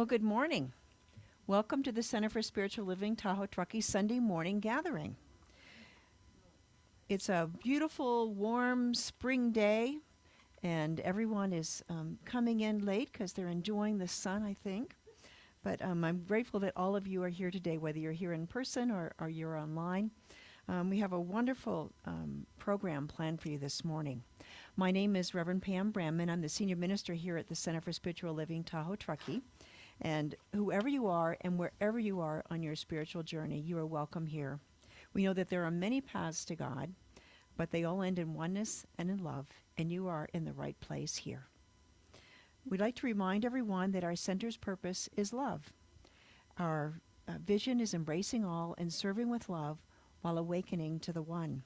Well, good morning. Welcome to the Center for Spiritual Living Tahoe-Truckee Sunday morning gathering. It's a beautiful, warm spring day, and everyone is coming in late because they're enjoying the sun, I think. But I'm grateful that all of you are here today, whether you're here in person or you're online. We have a wonderful program planned for you this morning. My name is Reverend Pam Brandman. I'm the Senior Minister here at the Center for Spiritual Living Tahoe-Truckee. And whoever you are and wherever you are on your spiritual journey, you are welcome here. We know that there are many paths to God, but they all end in oneness and in love, and you are in the right place here. We'd like to remind everyone that our center's purpose is love. Our vision is embracing all and serving with love while awakening to the one.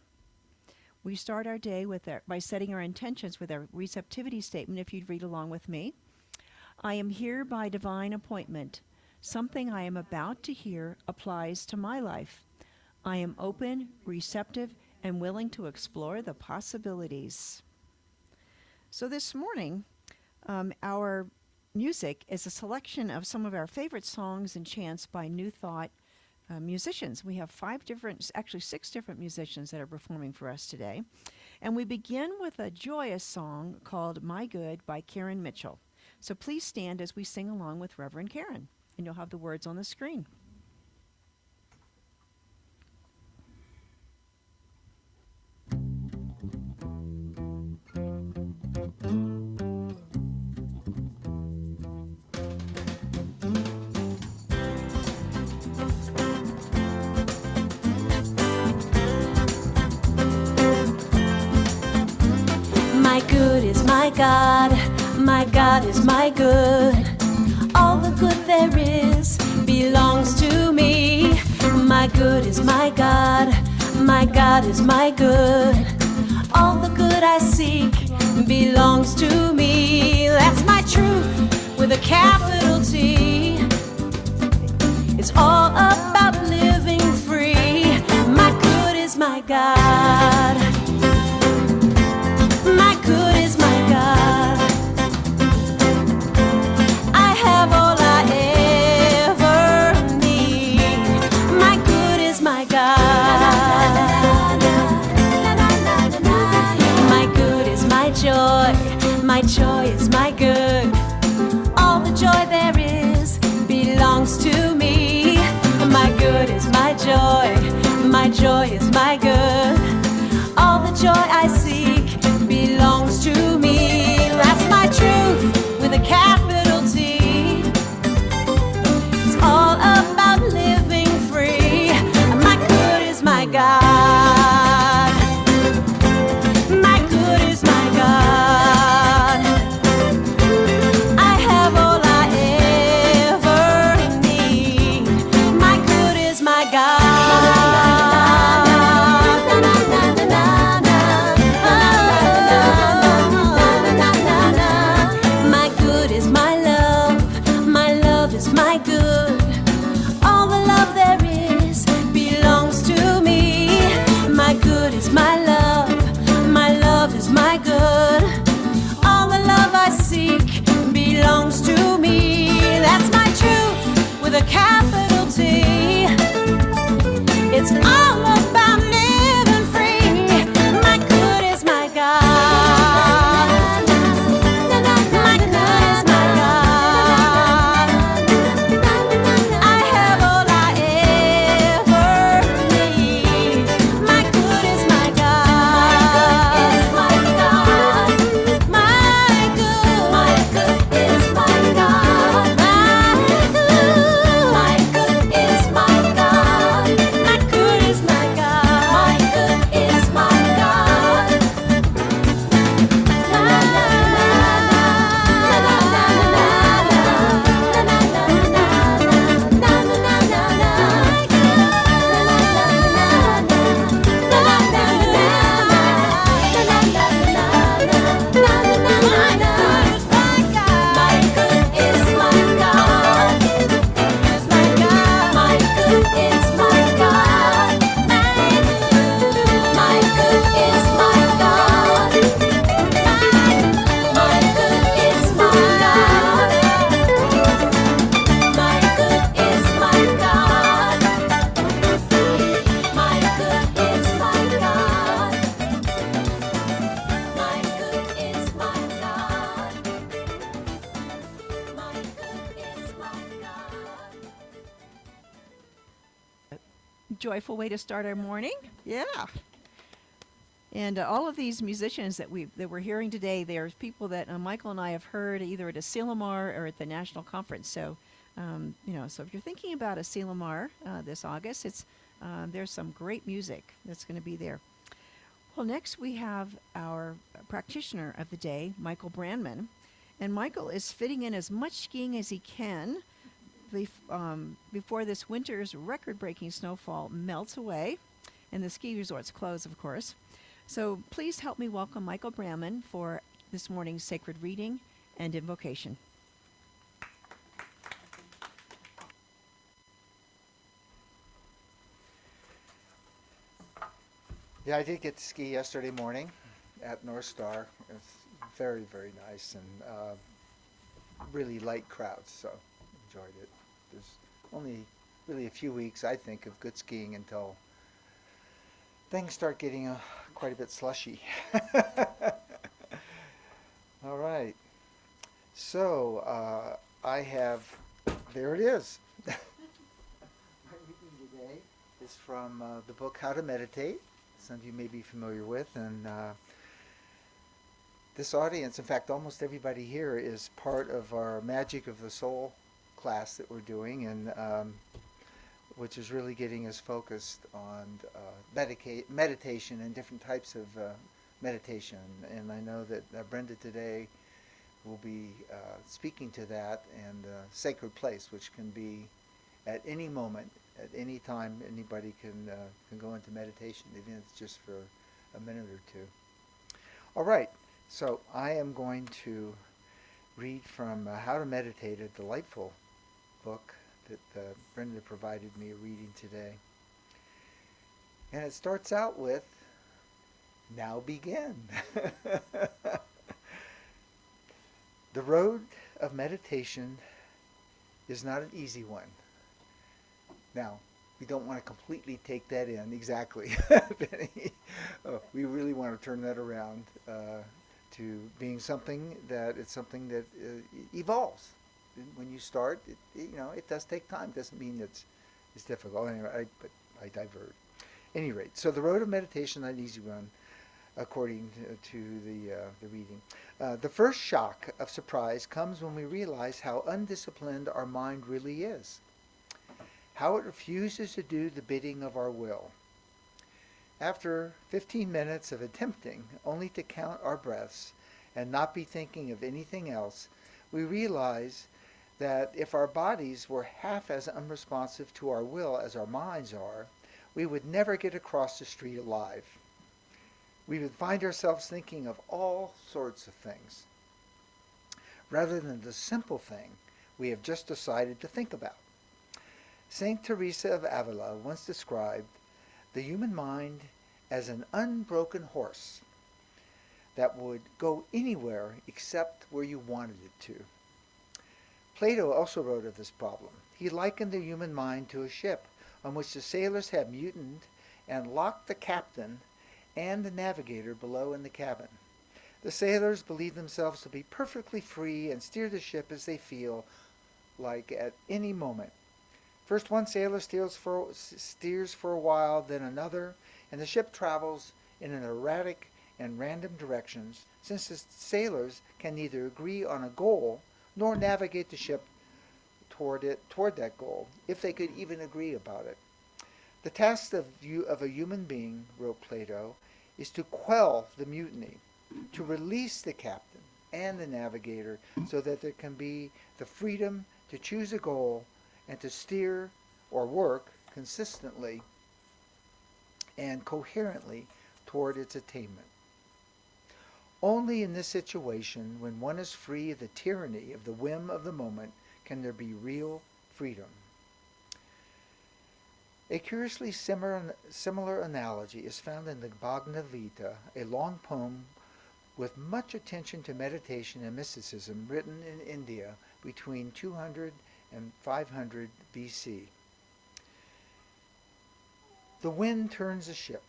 We start our day by setting our intentions with our receptivity statement, if you'd read along with me. I am here by divine appointment. Something I am about to hear applies to my life. I am open, receptive, and willing to explore the possibilities. So this morning, our music is a selection of some of our favorite songs and chants by New Thought musicians. We have six different musicians that are performing for us today. And we begin with a joyous song called My Good by Karen Mitchell. So please stand as we sing along with Reverend Karen, and you'll have the words on the screen. My good is my God. My God is my good. All the good there is belongs to me. My good is my God. My God is my good. All the good I seek belongs to me. That's my truth with a capital T. It's all about living free. My good is my God. My good is my God. My joy is my good. All the joy there is belongs to me. My good is my joy. My joy is my good. All the joy I seek belongs to me. That's my truth with a capital T. It's all about living free. My good is my God. My good is my God. A capital T. It's all about living free. My good is my God. My good is my God. joyful way to start our morning. Yeah. And all of these musicians that we're hearing today, they're people that Michael and I have heard either at a Silomar or at the national conference. So, so if you're thinking about a Silomar this August, there's some great music that's going to be there. Well, next we have our practitioner of the day, Michael Brandman, and Michael is fitting in as much skiing as he can before this winter's record-breaking snowfall melts away, and the ski resorts close, of course. So please help me welcome Michael Brandman for this morning's sacred reading and invocation. Yeah, I did get to ski yesterday morning at North Star. It's very, very nice and really light crowds, so enjoyed it. There's only really a few weeks, I think, of good skiing until things start getting quite a bit slushy. All right. So I have, there it is. My reading today is from the book How to Meditate. Some of you may be familiar with, and this audience, in fact, almost everybody here is part of our Magic of the Soul class that we're doing, and which is really getting us focused on meditation and different types of meditation. And I know that Brenda today will be speaking to that, and sacred place, which can be at any moment, at any time, anybody can go into meditation, even if it's just for a minute or two. All right, so I am going to read from How to Meditate, a delightful book that Brenda provided me a reading today. And it starts out with, now begin. The road of meditation is not an easy one. Now, we don't want to completely take that in exactly. We really want to turn that around to being something that evolves. When you start, it does take time. It doesn't mean it's difficult. Anyway, but I divert. At any rate, so the road of meditation is not an easy one, according to the reading. The first shock of surprise comes when we realize how undisciplined our mind really is, how it refuses to do the bidding of our will. After 15 minutes of attempting only to count our breaths and not be thinking of anything else, we realize that if our bodies were half as unresponsive to our will as our minds are, we would never get across the street alive. We would find ourselves thinking of all sorts of things, rather than the simple thing we have just decided to think about. Saint Teresa of Avila once described the human mind as an unbroken horse that would go anywhere except where you wanted it to. Plato also wrote of this problem. He likened the human mind to a ship on which the sailors had mutinied and locked the captain and the navigator below in the cabin. The sailors believe themselves to be perfectly free and steer the ship as they feel like at any moment. First one sailor steers for a while, then another, and the ship travels in an erratic and random directions, since the sailors can neither agree on a goal nor navigate the ship toward that goal, if they could even agree about it. The task of a human being, wrote Plato, is to quell the mutiny, to release the captain and the navigator so that there can be the freedom to choose a goal and to steer or work consistently and coherently toward its attainment. Only in this situation, when one is free of the tyranny of the whim of the moment, can there be real freedom. A curiously similar analogy is found in the Bhagavad Gita, a long poem with much attention to meditation and mysticism written in India between 200 and 500 BC. The wind turns a ship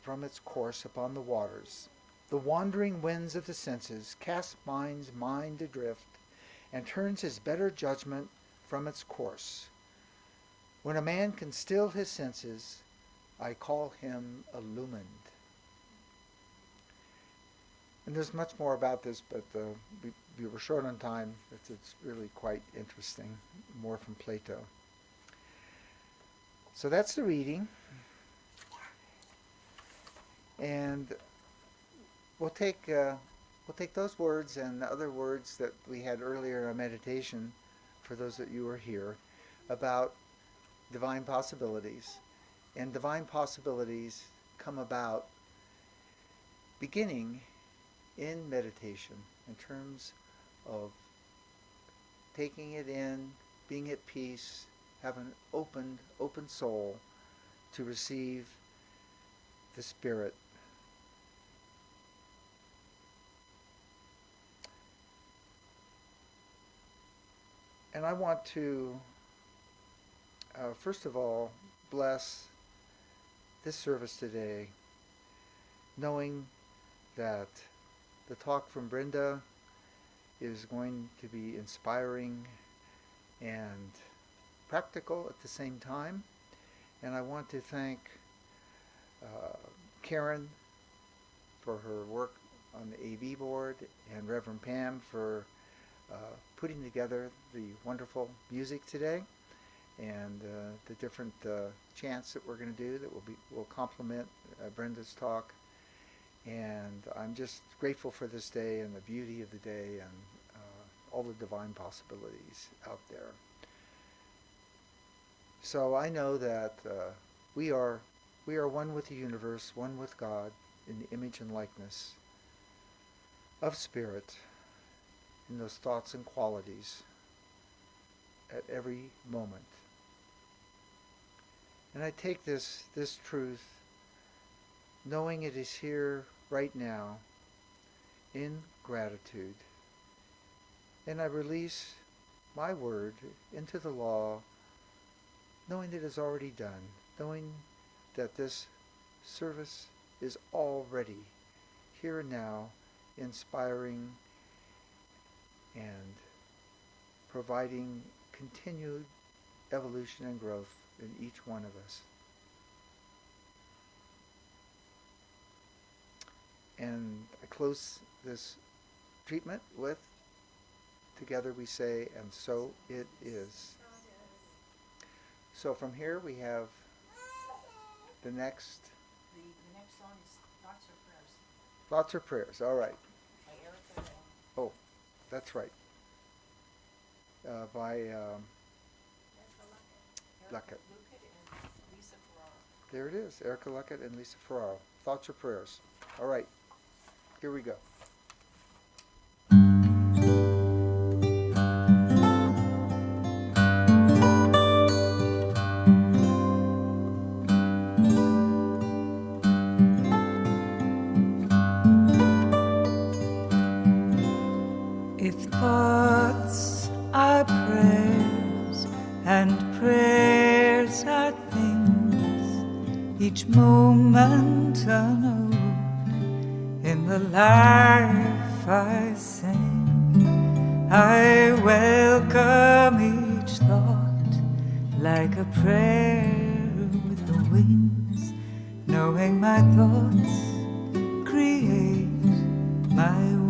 from its course upon the waters. The wandering winds of the senses cast man's mind adrift and turns his better judgment from its course. When a man can still his senses, I call him illumined. And there's much more about this, but we were short on time. It's really quite interesting, more from Plato. So that's the reading. And we'll take those words and the other words that we had earlier in our meditation, for those that you were here, about divine possibilities. And divine possibilities come about beginning in meditation, in terms of taking it in, being at peace, have an open soul to receive the Spirit. And I want to, first of all, bless this service today, knowing that the talk from Brenda is going to be inspiring and practical at the same time. And I want to thank Karen for her work on the AV board, and Reverend Pam for putting together the wonderful music today, and the different chants that we're going to do that will complement Brenda's talk. And I'm just grateful for this day and the beauty of the day and all the divine possibilities out there. So I know that we are one with the universe, one with God, in the image and likeness of Spirit, in those thoughts and qualities at every moment. And I take this truth, knowing it is here right now, in gratitude. And I release my word into the law, knowing that it is already done, knowing that this service is already here and now, inspiring and providing continued evolution and growth in each one of us. And I close this treatment with, together we say, and so it is. So from here we have the next. The next song is Thoughts or Prayers. Thoughts or Prayers, all right. By Erika. Oh, that's right. By Luckett. Luckett and Lisa Ferraro. There it is, Erika Luckett and Lisa Ferraro. Thoughts or Prayers. All right, here we go. If thoughts are prayers and prayers are things, each moment anew in the life I sing, I welcome each thought like a prayer with the wings, knowing my thoughts create my world.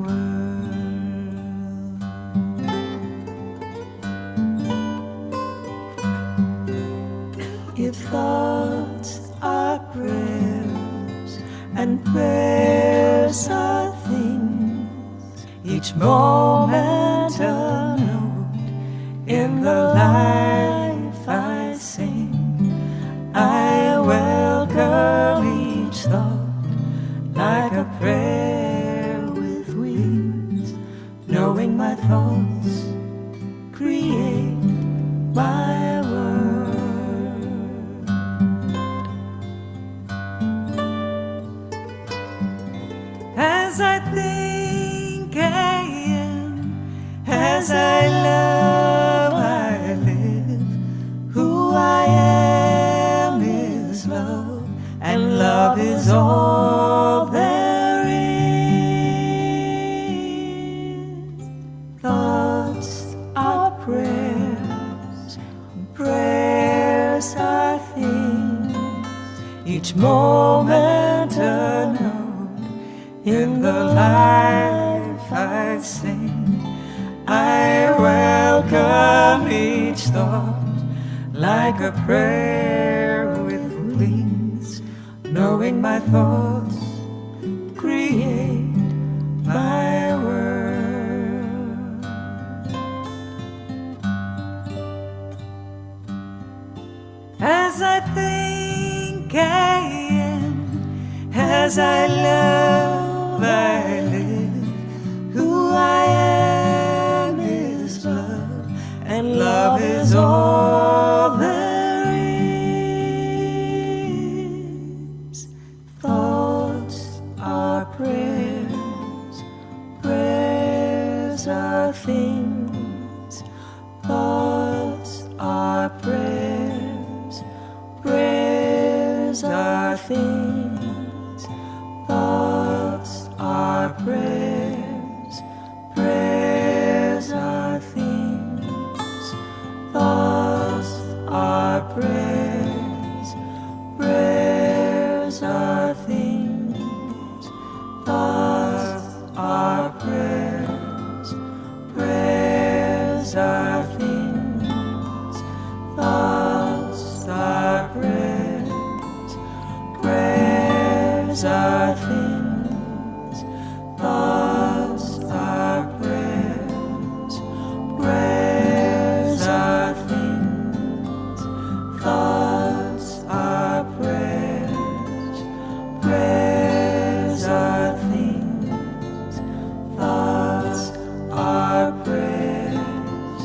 If thoughts are prayers and prayers are things, each moment a note in the life I sing, I welcome each thought like a prayer with wings, knowing my thoughts create my world. As I think I am, as I love I live, each moment a note in the life I sing. I welcome each thought like a prayer with wings, knowing my thoughts create my world. As I think I am, as I love I live, who I am is love, and love is all there is. Thoughts are prayers, prayers are things. Thoughts are prayers, prayers are things. Thoughts are prayers, prayers are things. Thoughts are prayers, prayers are things. Thoughts are prayers, prayers are things. Thoughts are prayers, prayers are things. Thoughts are prayers, prayers are things. Thoughts are prayers, prayers are things. Thoughts are prayers,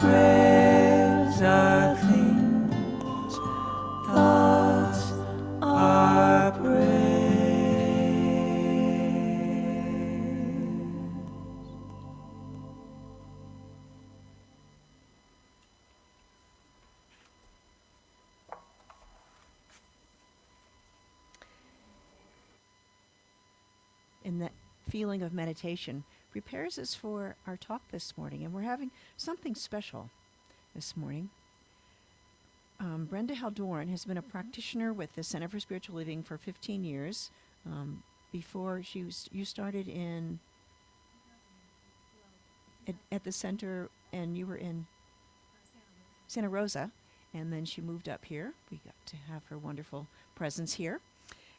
prayers are things. Thoughts are And that feeling of meditation prepares us for our talk this morning. And we're having something special this morning. Brenda Heldoorn has been a practitioner with the Center for Spiritual Living for 15 years. Before you started at the center, and you were in Santa Rosa, and then she moved up here. We got to have her wonderful presence here.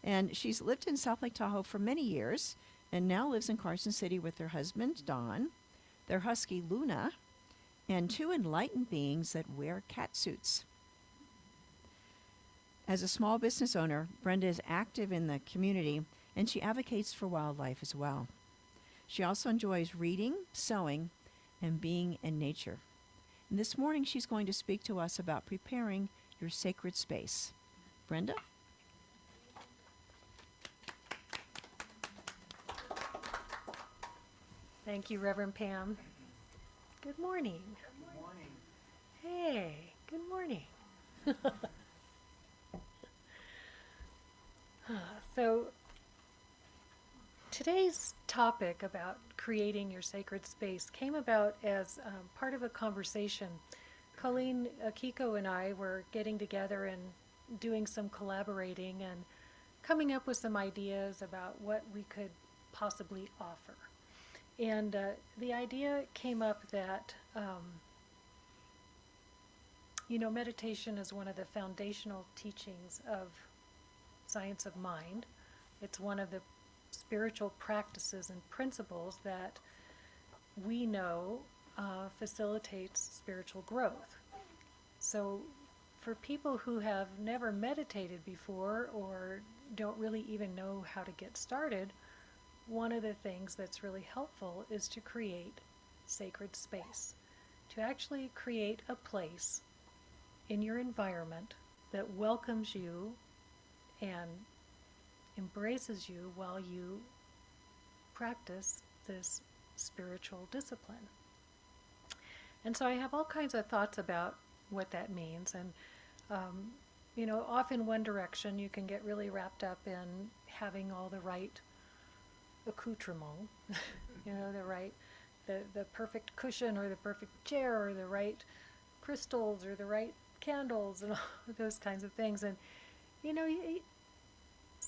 And she's lived in South Lake Tahoe for many years, and now lives in Carson City with her husband, Don, their husky, Luna, and 2 enlightened beings that wear cat suits. As a small business owner, Brenda is active in the community, and she advocates for wildlife as well. She also enjoys reading, sewing, and being in nature. And this morning, she's going to speak to us about preparing your sacred space. Brenda? Thank you, Reverend Pam. Good morning. Good morning. Hey, good morning. So, today's topic about creating your sacred space came about as part of a conversation. Colleen Akiko and I were getting together and doing some collaborating and coming up with some ideas about what we could possibly offer. And the idea came up that, meditation is one of the foundational teachings of science of mind. It's one of the spiritual practices and principles that we know facilitates spiritual growth. So for people who have never meditated before or don't really even know how to get started, one of the things that's really helpful is to create sacred space, to actually create a place in your environment that welcomes you and embraces you while you practice this spiritual discipline. And so I have all kinds of thoughts about what that means. And, often one direction you can get really wrapped up in having all the right accoutrement, the perfect cushion or the perfect chair or the right crystals or the right candles and all those kinds of things. And,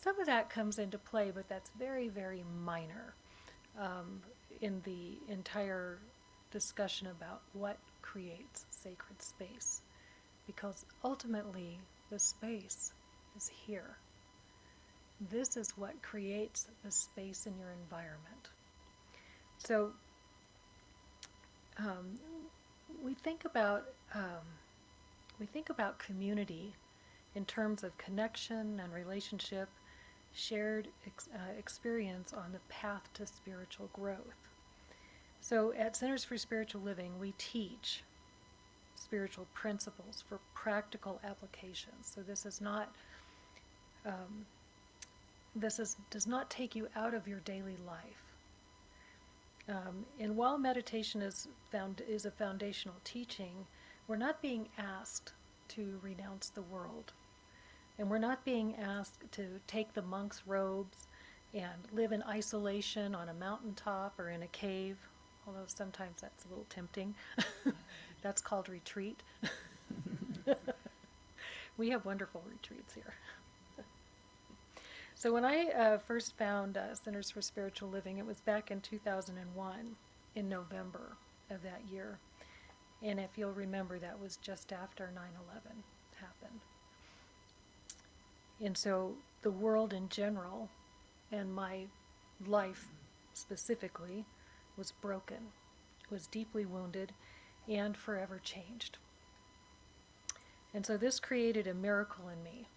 some of that comes into play, but that's very, very minor in the entire discussion about what creates sacred space. Because ultimately, the space is here. This is what creates the space in your environment. So we think about community in terms of connection and relationship, shared experience on the path to spiritual growth. So at Centers for Spiritual Living, we teach spiritual principles for practical applications. So this is not does not take you out of your daily life. And while meditation is a foundational teaching, we're not being asked to renounce the world. And we're not being asked to take the monk's robes and live in isolation on a mountaintop or in a cave, although sometimes that's a little tempting. That's called retreat. We have wonderful retreats here. So when I first found Centers for Spiritual Living, it was back in 2001, in November of that year. And if you'll remember, that was just after 9/11 happened. And so the world in general, and my life specifically, was broken, was deeply wounded, and forever changed. And so this created a miracle in me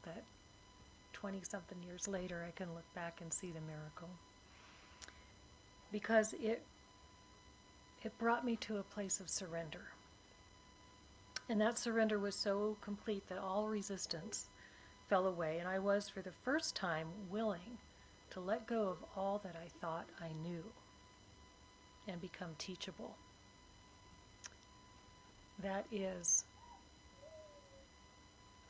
that 20-something years later I can look back and see the miracle. Because it brought me to a place of surrender. And that surrender was so complete that all resistance fell away, and I was, for the first time, willing to let go of all that I thought I knew and become teachable. That is,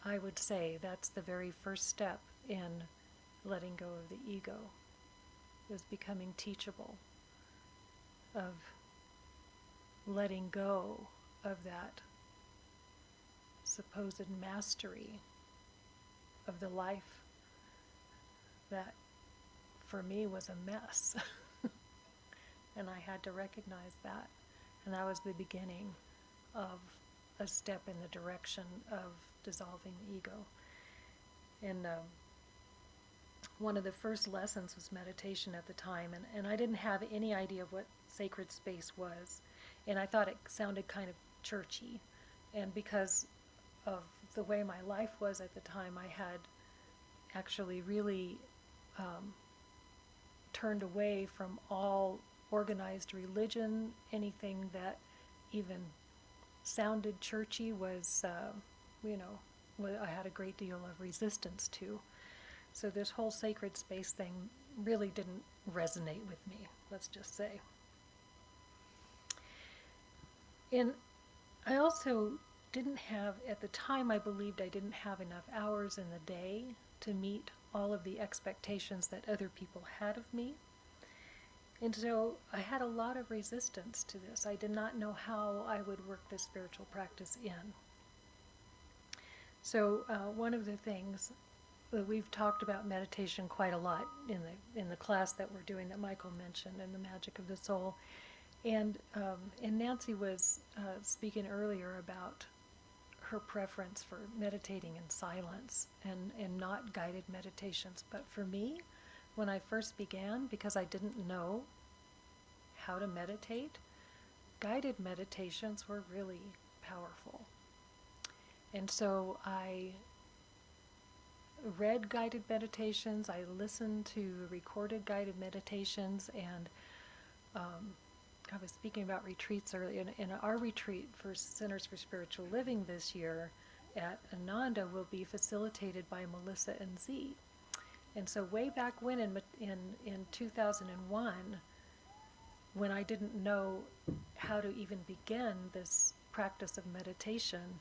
I would say, that's the very first step in letting go of the ego, is becoming teachable, of letting go of that supposed mastery of the life that for me was a mess. And I had to recognize that. And that was the beginning of a step in the direction of dissolving the ego. And one of the first lessons was meditation at the time, and I didn't have any idea of what sacred space was. And I thought it sounded kind of churchy. And because of the way my life was at the time, I had actually really turned away from all organized religion. Anything that even sounded churchy was, I had a great deal of resistance to. So this whole sacred space thing really didn't resonate with me, let's just say. And I also didn't have, at the time I believed I didn't have enough hours in the day to meet all of the expectations that other people had of me. And so I had a lot of resistance to this. I did not know how I would work this spiritual practice in. So one of the things that we've talked about meditation quite a lot in the class that we're doing that Michael mentioned, and the magic of the soul. And Nancy was speaking earlier about her preference for meditating in silence and not guided meditations. But for me, when I first began, because I didn't know how to meditate, guided meditations were really powerful. And so I read guided meditations, I listened to recorded guided meditations, and I was speaking about retreats earlier. In our retreat for Centers for Spiritual Living this year at Ananda will be facilitated by Melissa and Z. And so way back when in 2001, when I didn't know how to even begin this practice of meditation,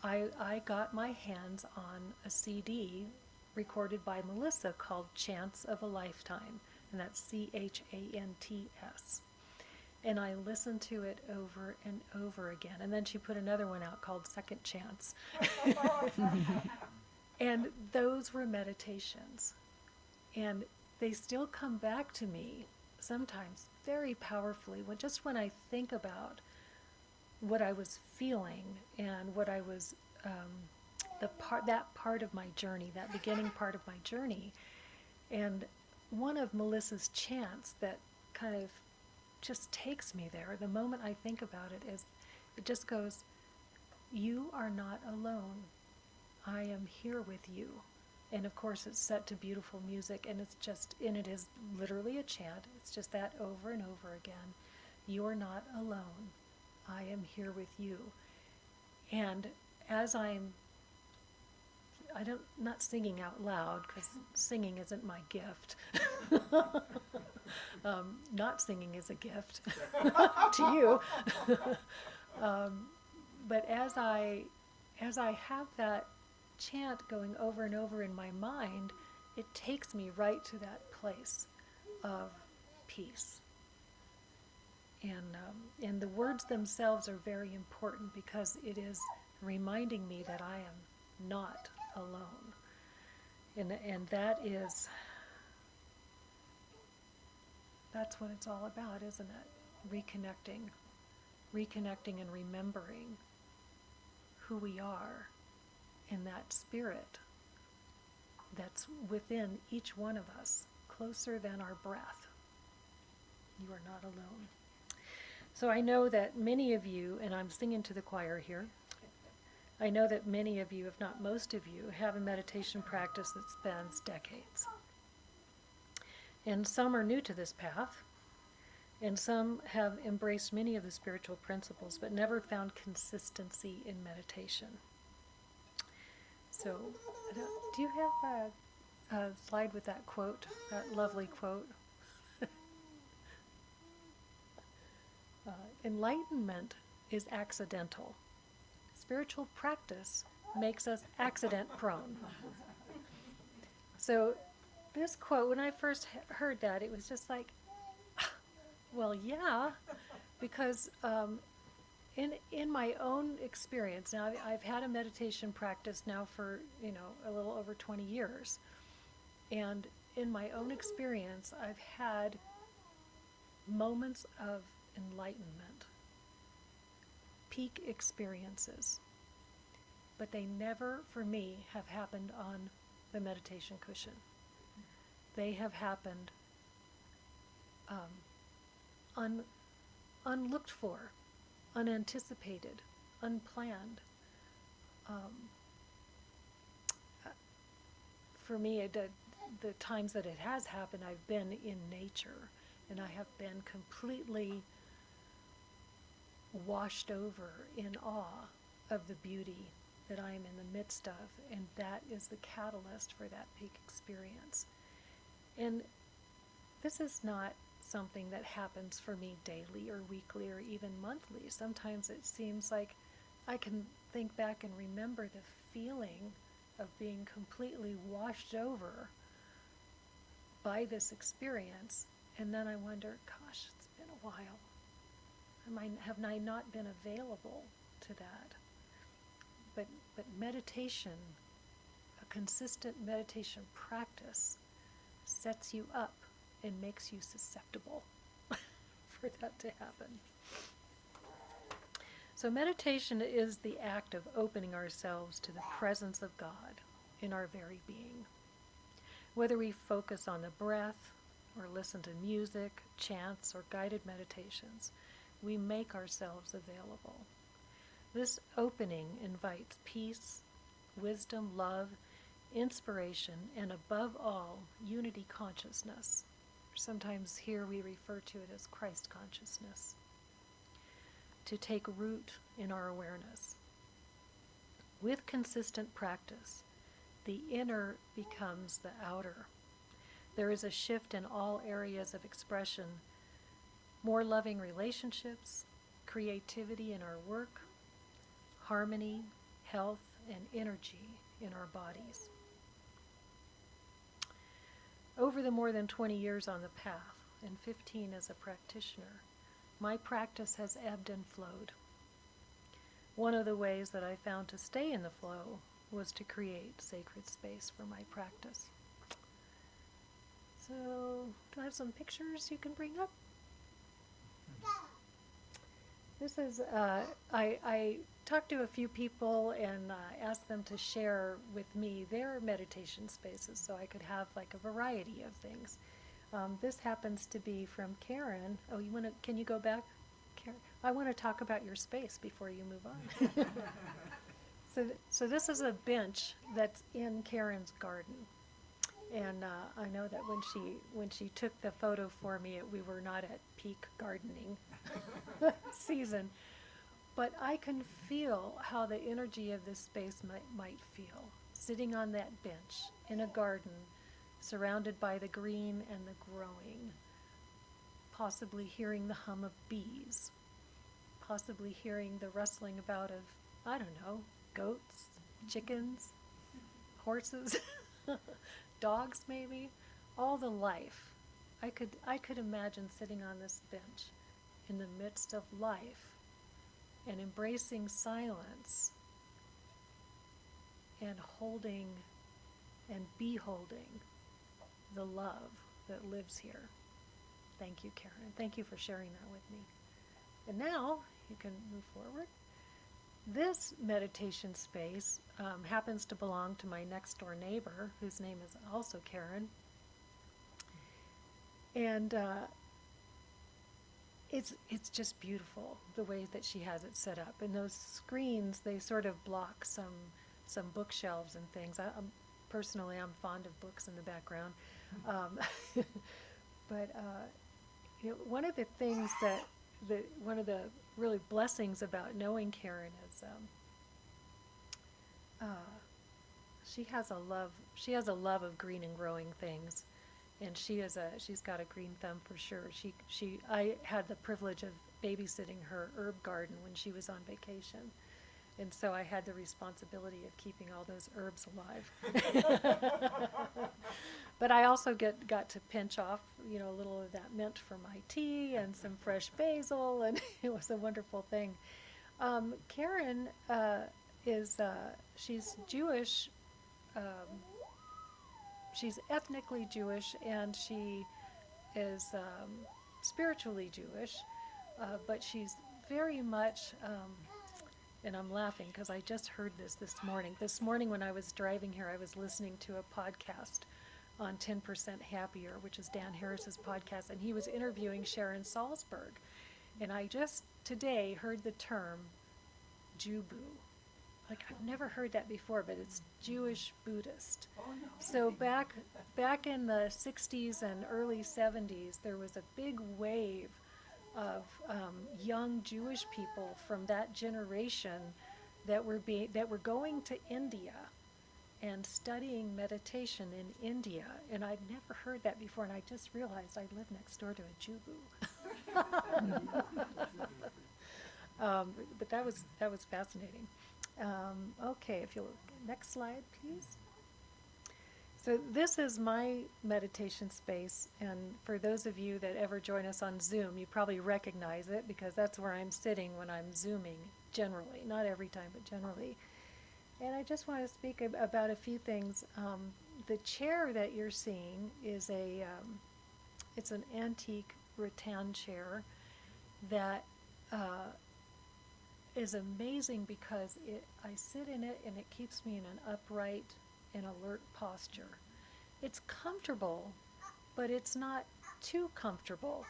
I got my hands on a CD recorded by Melissa called Chants of a Lifetime, and that's CHANTS. And I listened to it over and over again. And then she put another one out called Second Chance. And those were meditations. And they still come back to me sometimes very powerfully when I think about what I was feeling and what I was that part of my journey, that beginning part of my journey. And one of Melissa's chants that kind of just takes me there, the moment I think about it, is it just goes, "You are not alone. I am here with you." And of course it's set to beautiful music, and it is literally a chant. It's just that over and over again. "You're not alone. I am here with you." And as not singing out loud, because singing isn't my gift. Not singing is a gift to you. But as I have that chant going over and over in my mind, it takes me right to that place of peace. And the words themselves are very important because it is reminding me that I am not alone. And that's what it's all about, isn't it? Reconnecting and remembering who we are in that spirit that's within each one of us, closer than our breath. You are not alone. So I know that many of you, and I'm singing to the choir here, I know that many of you, if not most of you, have a meditation practice that spans decades. And some are new to this path, and some have embraced many of the spiritual principles but never found consistency in meditation. So, do you have a slide with that quote, that lovely quote? Enlightenment is accidental. Spiritual practice makes us accident prone. So this quote, when I first heard that, it was just like, well, yeah, because in my own experience, now I've had a meditation practice now for, a little over 20 years. And in my own experience, I've had moments of enlightenment, peak experiences, but they never, for me, have happened on the meditation cushion. They have happened unlooked for, unanticipated, unplanned. For me, the times that it has happened, I've been in nature, and I have been completely washed over in awe of the beauty that I am in the midst of, and that is the catalyst for that peak experience. And this is not something that happens for me daily or weekly or even monthly. Sometimes it seems like I can think back and remember the feeling of being completely washed over by this experience, and then I wonder, gosh, it's been a while. Have I not been available to that? But meditation, a consistent meditation practice, sets you up and makes you susceptible for that to happen. So meditation is the act of opening ourselves to the presence of God in our very being. Whether we focus on the breath or listen to music, chants, or guided meditations, we make ourselves available. This opening invites peace, wisdom, love, inspiration, and above all, unity consciousness. Sometimes here we refer to it as Christ consciousness, to take root in our awareness. With consistent practice, the inner becomes the outer. There is a shift in all areas of expression, more loving relationships, creativity in our work, harmony, health, and energy in our bodies. Over the more than 20 years on the path, and 15 as a practitioner, my practice has ebbed and flowed. One of the ways that I found to stay in the flow was to create sacred space for my practice. So, do I have some pictures you can bring up? This is, I talked to a few people and asked them to share with me their meditation spaces so I could have like a variety of things. This happens to be from Karen. Oh, can you go back, Karen? I want to talk about your space before you move on. So this is a bench that's in Karen's garden. And I know that when she took the photo for me, we were not at peak gardening season. But I can feel how the energy of this space might feel, sitting on that bench in a garden, surrounded by the green and the growing, possibly hearing the hum of bees, possibly hearing the rustling about of, I don't know, goats, chickens, horses, dogs maybe, all the life. I could imagine sitting on this bench in the midst of life and embracing silence and holding and beholding the love that lives here. Thank you, Karen. Thank you for sharing that with me. And now you can move forward. This meditation space happens to belong to my next door neighbor, whose name is also Karen. And it's just beautiful the way that she has it set up. And those screens, they sort of block some bookshelves and things. Personally, I'm fond of books in the background. But one of the things one of the really blessings about knowing Karen is she has a love of green and growing things, and she's got a green thumb for sure. I had the privilege of babysitting her herb garden when she was on vacation, and so I had the responsibility of keeping all those herbs alive. But I also got to pinch off, a little of that mint for my tea and some fresh basil, and it was a wonderful thing. Karen she's Jewish. She's ethnically Jewish, and she is spiritually Jewish, but she's very much, and I'm laughing because I just heard this morning. This morning when I was driving here, I was listening to a podcast on 10% Happier, which is Dan Harris's podcast, and he was interviewing Sharon Salzberg. And I just today heard the term Jubu. Like, I've never heard that before, but it's Jewish Buddhist. Oh, no. So back in the 60s and early 70s, there was a big wave of young Jewish people from that generation that were going to India and studying meditation in India, and I'd never heard that before, and I just realized I live next door to a Jubu. But that was fascinating. Okay, if you'll next slide, please. So this is my meditation space, and for those of you that ever join us on Zoom, you probably recognize it because that's where I'm sitting when I'm Zooming. Generally, not every time, but generally. And I just want to speak about a few things. The chair that you're seeing is it's an antique rattan chair that is amazing because I sit in it and it keeps me in an upright and alert posture. It's comfortable, but it's not too comfortable.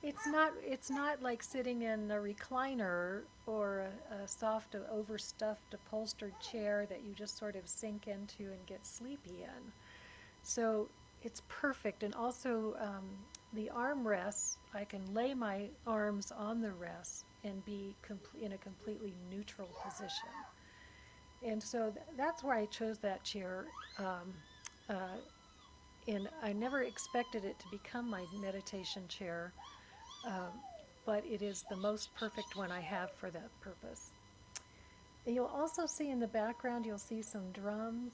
It's not like sitting in a recliner or a soft, overstuffed, upholstered chair that you just sort of sink into and get sleepy in. So it's perfect. And also the armrests, I can lay my arms on the rests and be in a completely neutral position. And so that's why I chose that chair. And I never expected it to become my meditation chair. But it is the most perfect one I have for that purpose. And you'll also see in the background, you'll see some drums.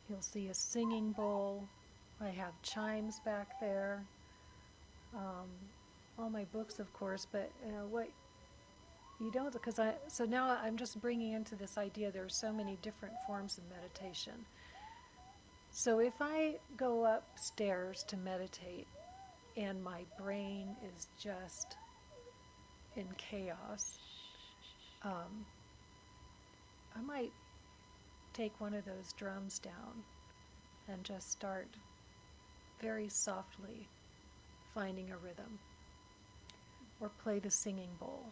You'll see a singing bowl. I have chimes back there. All my books, of course, but what you don't, because so now I'm just bringing into this idea there are so many different forms of meditation. So if I go upstairs to meditate and my brain is just in chaos, I might take one of those drums down and just start very softly finding a rhythm, or play the singing bowl,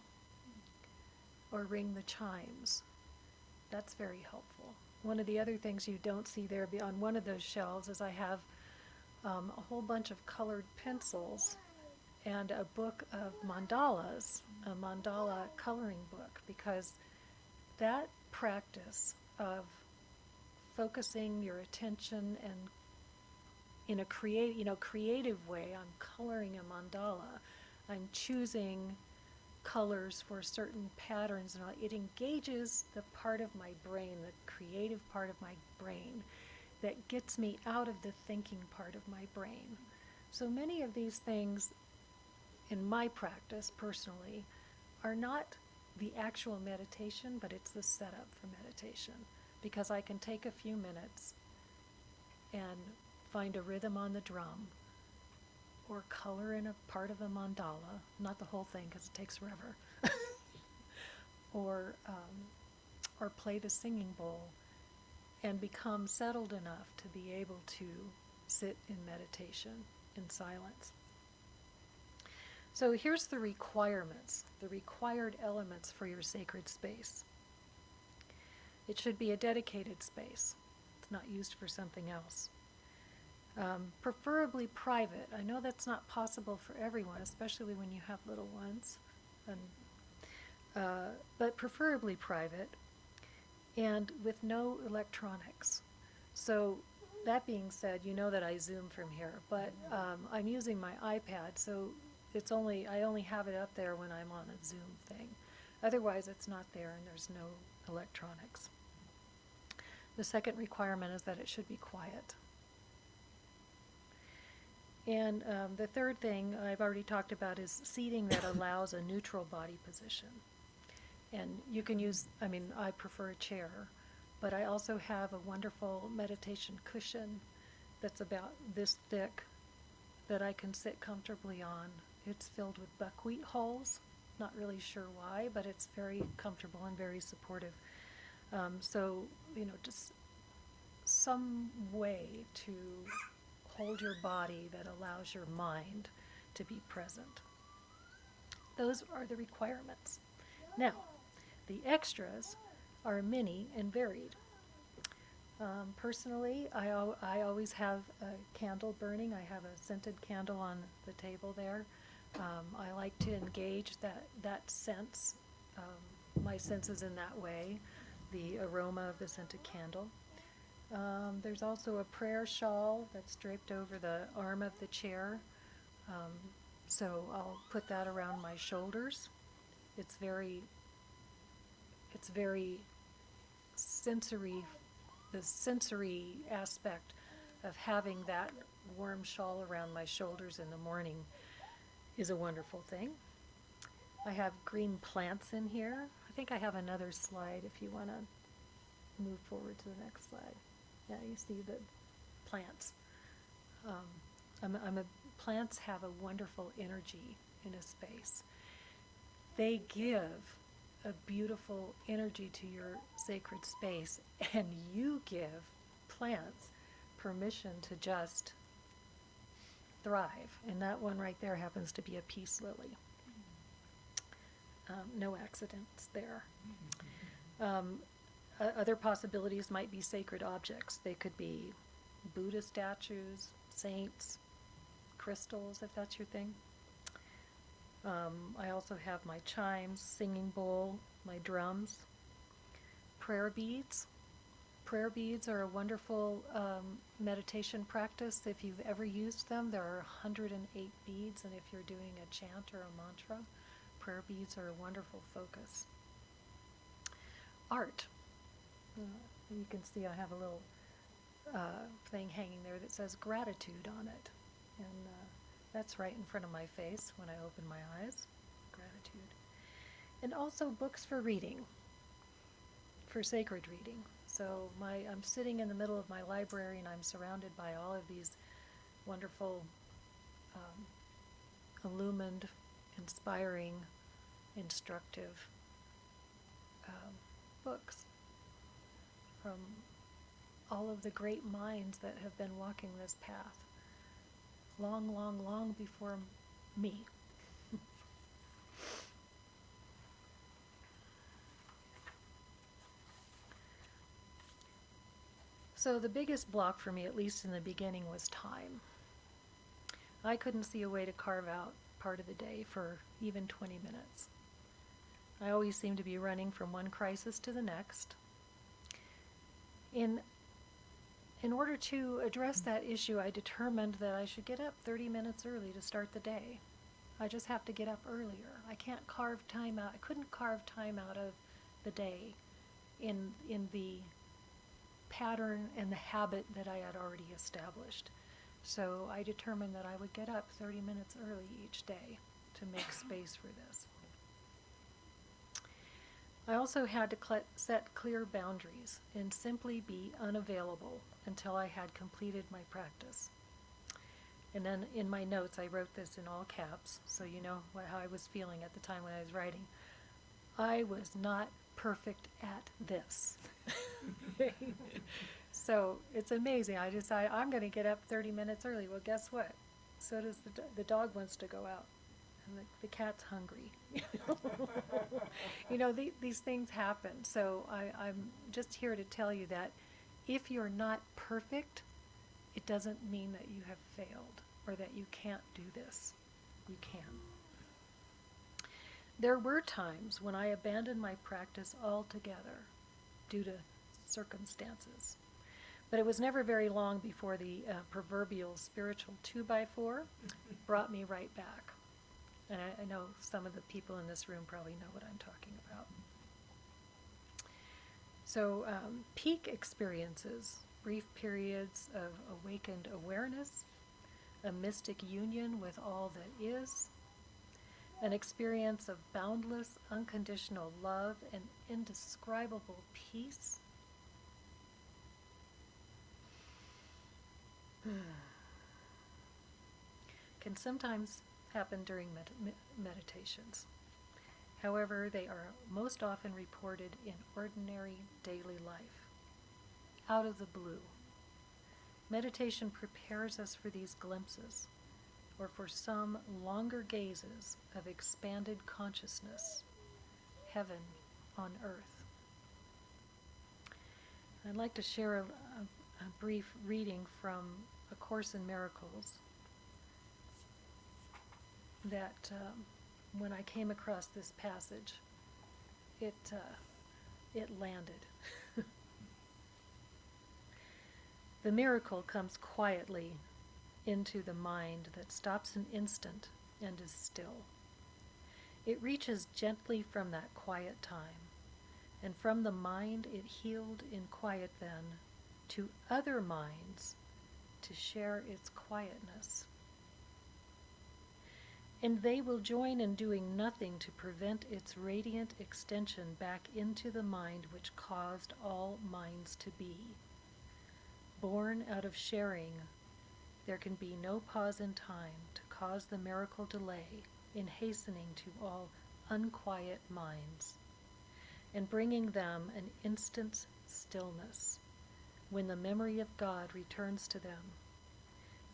or ring the chimes. That's very helpful. One of the other things you don't see there on one of those shelves is I have a whole bunch of colored pencils and a book of mandalas, a mandala coloring book, because that practice of focusing your attention and in a creative way, I'm coloring a mandala. I'm choosing colors for certain patterns, and it engages the part of my brain, the creative part of my brain, that gets me out of the thinking part of my brain. So many of these things in my practice personally are not the actual meditation, but it's the setup for meditation, because I can take a few minutes and find a rhythm on the drum, or color in a part of a mandala, not the whole thing because it takes forever, or play the singing bowl, and become settled enough to be able to sit in meditation in silence. So here's the requirements, the required elements for your sacred space. It should be a dedicated space. It's not used for something else. Preferably private. I know that's not possible for everyone, especially when you have little ones, but preferably private, and with no electronics. So that being said, you know that I Zoom from here, but I'm using my iPad, so I only have it up there when I'm on a Zoom thing. Otherwise, it's not there, and there's no electronics. The second requirement is that it should be quiet. And the third thing I've already talked about is seating that allows a neutral body position. And you can use, I prefer a chair, but I also have a wonderful meditation cushion that's about this thick that I can sit comfortably on. It's filled with buckwheat hulls. Not really sure why, but it's very comfortable and very supportive. So, just some way to hold your body that allows your mind to be present. Those are the requirements. Now, the extras are many and varied. Personally, I always have a candle burning. I have a scented candle on the table there. I like to engage that sense, my senses in that way, the aroma of the scented candle. There's also a prayer shawl that's draped over the arm of the chair. So I'll put that around my shoulders. It's very sensory, the sensory aspect of having that warm shawl around my shoulders in the morning is a wonderful thing. I have green plants in here. I think I have another slide if you want to move forward to the next slide. Yeah, you see the plants. Plants have a wonderful energy in a space. They give a beautiful energy to your sacred space, and you give plants permission to just thrive. And that one right there happens to be a peace lily. No accidents there. Other possibilities might be sacred objects. They could be Buddha statues, saints, crystals, if that's your thing. I also have my chimes, singing bowl, my drums, prayer beads. Prayer beads are a wonderful meditation practice. If you've ever used them, there are 108 beads, and if you're doing a chant or a mantra, prayer beads are a wonderful focus. Art. You can see I have a little thing hanging there that says gratitude on it. And that's right in front of my face when I open my eyes. Gratitude. And also books for reading, for sacred reading. So I'm sitting in the middle of my library and I'm surrounded by all of these wonderful, illumined, inspiring, instructive books from all of the great minds that have been walking this path long, long, long before me. So the biggest block for me, at least in the beginning, was time. I couldn't see a way to carve out part of the day for even 20 minutes. I always seemed to be running from one crisis to the next. In order to address that issue, I determined that I should get up 30 minutes early to start the day. I just have to get up earlier. I can't carve time out. I couldn't carve time out of the day in the pattern and the habit that I had already established. So I determined that I would get up 30 minutes early each day to make space for this. I also had to set clear boundaries and simply be unavailable until I had completed my practice. And then in my notes, I wrote this in all caps, so you know how I was feeling at the time when I was writing. I was not perfect at this. So it's amazing. I decided I'm going to get up 30 minutes early. Well, guess what? So does the dog wants to go out, and the cat's hungry. You know, these things happen. So I'm just here to tell you that if you're not perfect, it doesn't mean that you have failed or that you can't do this. You can. There were times when I abandoned my practice altogether due to circumstances. But it was never very long before the proverbial spiritual 2x4 brought me right back. And I know some of the people in this room probably know what I'm talking about. So peak experiences, brief periods of awakened awareness, a mystic union with all that is, an experience of boundless, unconditional love and indescribable peace. Can sometimes happen during meditations. However, they are most often reported in ordinary daily life, out of the blue. Meditation prepares us for these glimpses, or for some longer gazes of expanded consciousness, heaven on earth. I'd like to share a brief reading from A Course in Miracles that when I came across this passage, it landed. The miracle comes quietly into the mind that stops an instant and is still. It reaches gently from that quiet time, and from the mind it healed in quiet then, to other minds to share its quietness. And they will join in doing nothing to prevent its radiant extension back into the mind which caused all minds to be. Born out of sharing, there can be no pause in time to cause the miracle delay in hastening to all unquiet minds, and bringing them an instant's stillness when the memory of God returns to them.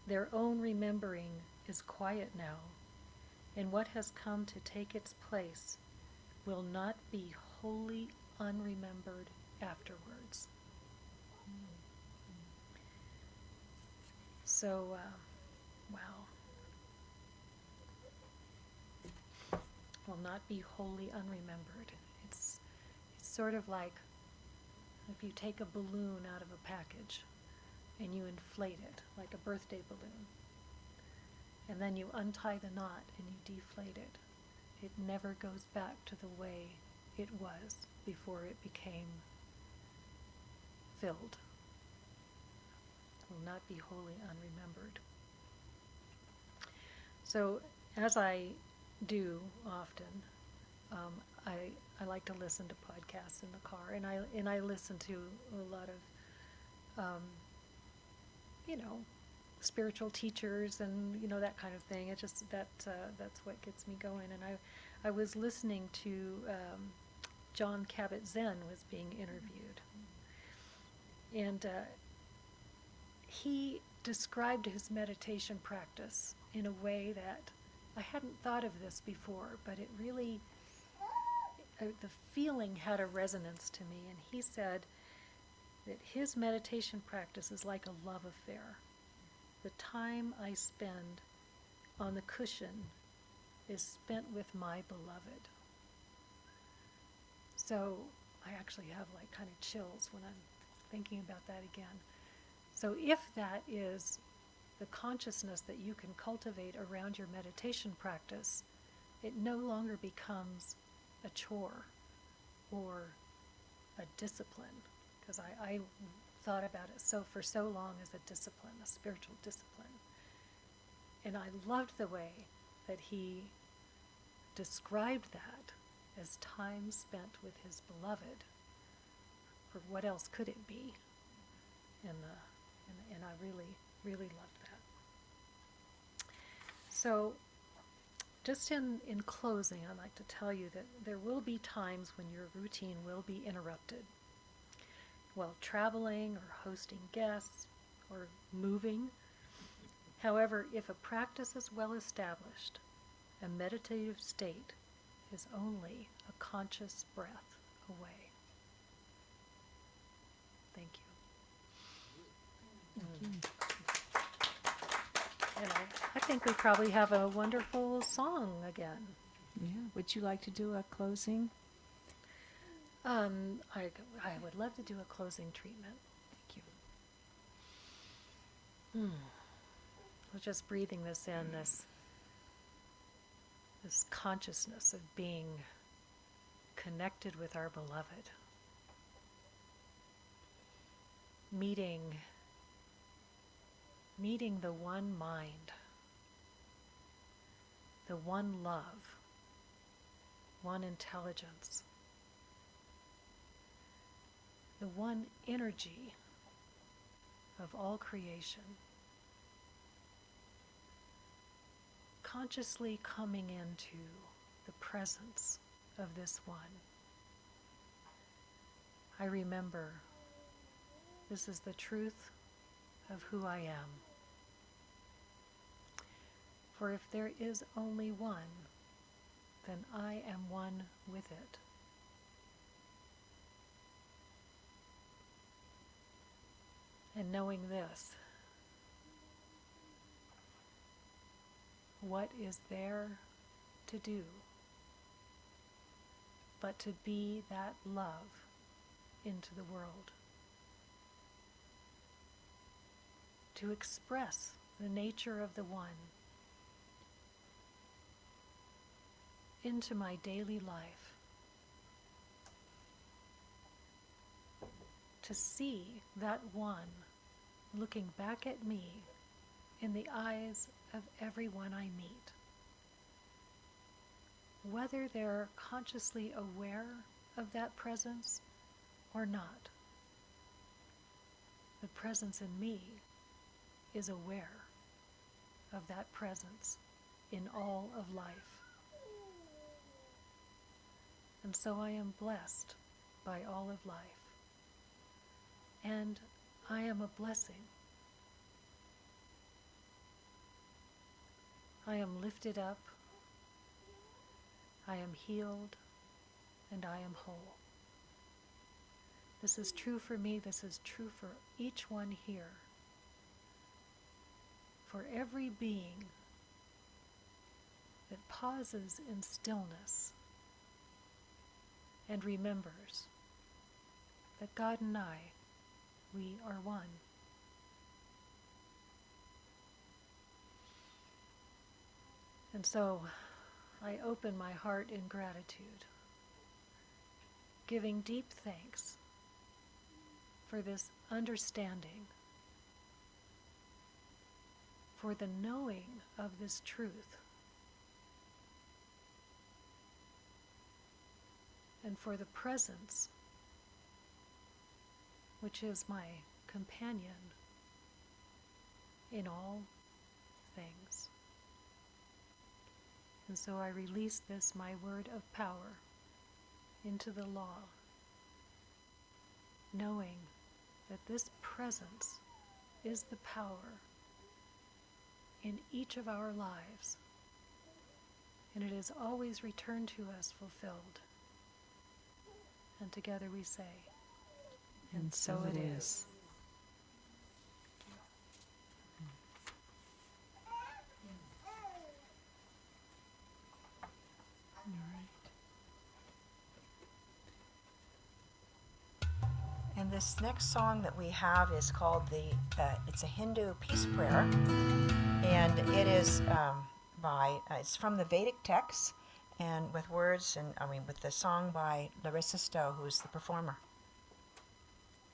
Their own remembering is quiet now, and what has come to take its place will not be wholly unremembered afterwards. So, wow. Will not be wholly unremembered. It's sort of like if you take a balloon out of a package and you inflate it like a birthday balloon, and then you untie the knot and you deflate it. It never goes back to the way it was before it became filled. Will not be wholly unremembered. So, as I do often, I like to listen to podcasts in the car, and I listen to a lot of, you know, spiritual teachers and that kind of thing. It just that's what gets me going. And I was listening to John Kabat-Zinn was being interviewed, and he described his meditation practice in a way that I hadn't thought of this before, but it really, the feeling had a resonance to me. And he said that his meditation practice is like a love affair. The time I spend on the cushion is spent with my beloved. So I actually have like kind of chills when I'm thinking about that again. So if that is the consciousness that you can cultivate around your meditation practice, it no longer becomes a chore or a discipline, because I thought about it for so long as a discipline, a spiritual discipline. And I loved the way that he described that as time spent with his beloved. For what else could it be? And I really, really loved that. So just in closing, I'd like to tell you that there will be times when your routine will be interrupted. While traveling or hosting guests or moving. However, if a practice is well established, a meditative state is only a conscious breath away. Thank you. And I think we probably have a wonderful song again. Yeah. Would you like to do a closing? I would love to do a closing treatment. Thank you. I was just breathing this in, this consciousness of being connected with our beloved. Meeting the one mind, the one love, one intelligence, the one energy of all creation, consciously coming into the presence of this one. I remember this is the truth of who I am. For if there is only one, then I am one with it. And knowing this, what is there to do but to be that love into the world? To express the nature of the one into my daily life. To see that one looking back at me in the eyes of everyone I meet. Whether they're consciously aware of that presence or not, the presence in me is aware of that presence in all of life. And so I am blessed by all of life. And I am a blessing. I am lifted up, I am healed, and I am whole. This is true for me, this is true for each one here. For every being that pauses in stillness and remembers that God and I, we are one. And so I open my heart in gratitude, giving deep thanks for this understanding, for the knowing of this truth, and for the presence, which is my companion in all things. And so I release this, my word of power, into the law, knowing that this presence is the power in each of our lives, and it is always returned to us fulfilled. And together we say, and so it is. And this next song that we have is called it's a Hindu peace prayer, and it is it's from the Vedic text, and with words, with the song by Larisa Stowe, who's the performer.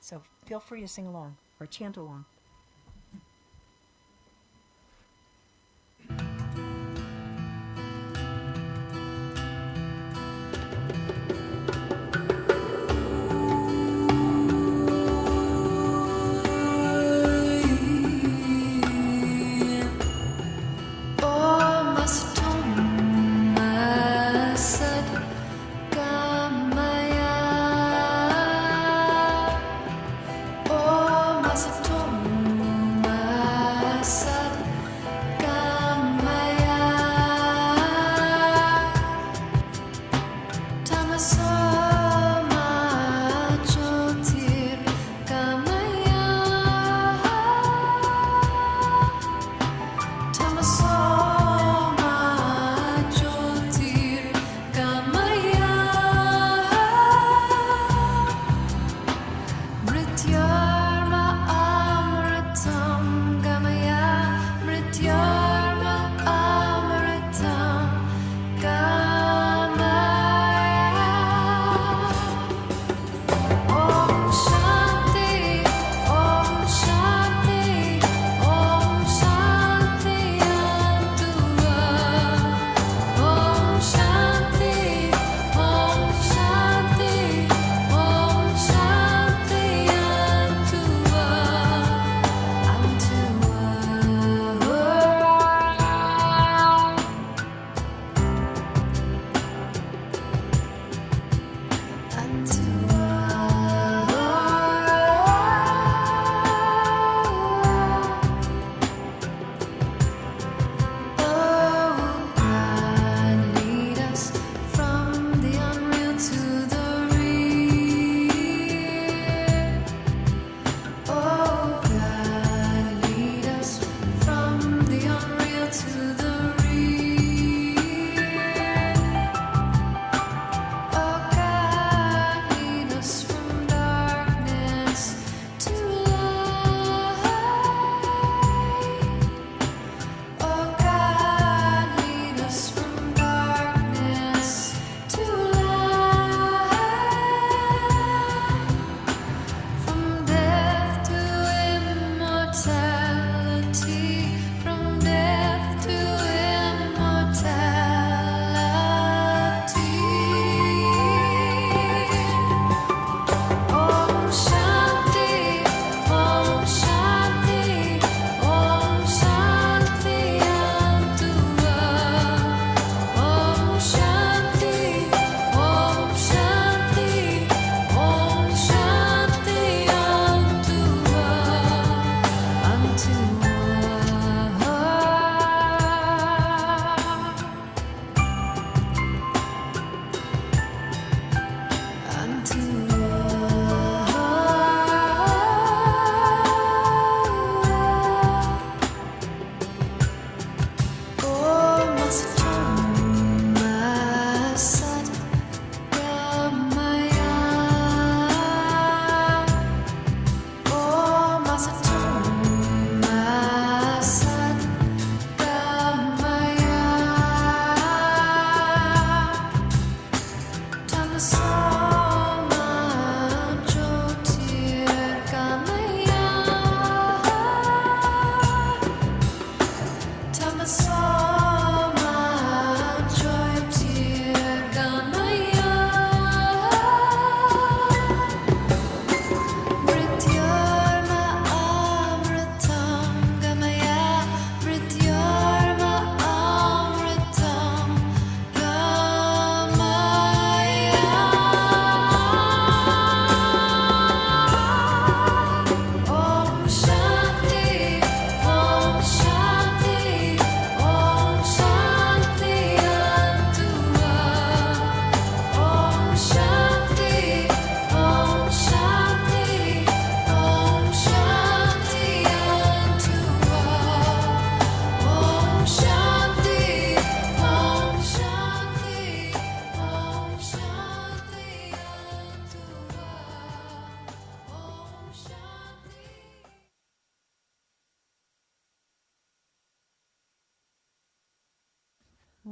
So feel free to sing along or chant along. Om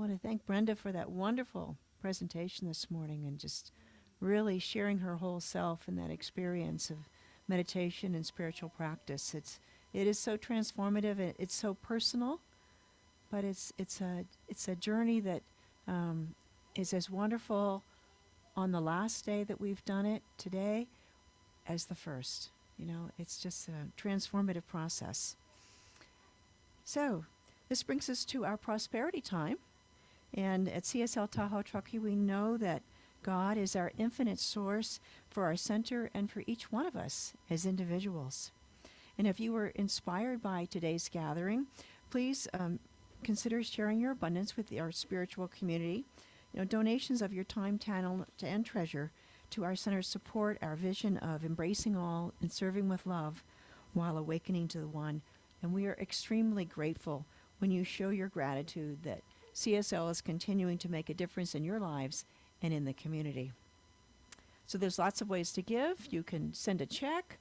want to thank Brenda for that wonderful presentation this morning and just really sharing her whole self in that experience of meditation and spiritual practice. It is so transformative. It's so personal, but it's a journey that is as wonderful on the last day that we've done it today as the first. You know, it's just a transformative process. So this brings us to our prosperity time. And at CSL Tahoe-Truckee, we know that God is our infinite source for our center and for each one of us as individuals. And if you were inspired by today's gathering, please consider sharing your abundance with our spiritual community. You know, donations of your time, talent, and treasure to our center support our vision of embracing all and serving with love while awakening to the one. And we are extremely grateful when you show your gratitude that CSL is continuing to make a difference in your lives and in the community. So there's lots of ways to give. You can send a check.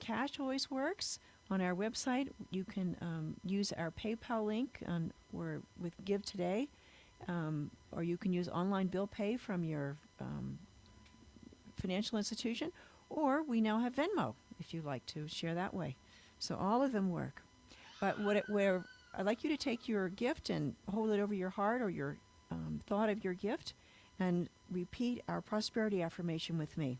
Cash always works. On our website, you can use our PayPal link with Give Today, or you can use online bill pay from your financial institution, or we now have Venmo if you'd like to share that way. So all of them work. But where I'd like you to take your gift and hold it over your heart or your thought of your gift and repeat our prosperity affirmation with me.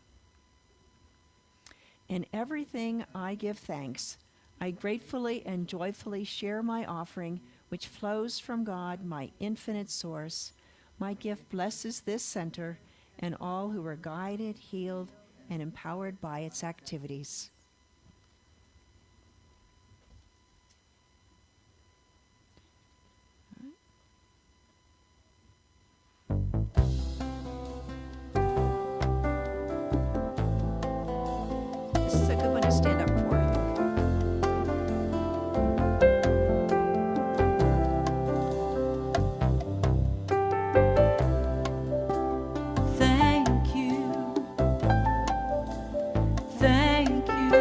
In everything I give thanks. I gratefully and joyfully share my offering, which flows from God, my infinite source. My gift blesses this center and all who are guided, healed, and empowered by its activities. This is a good one to stand up for, I think. Thank you. Thank you.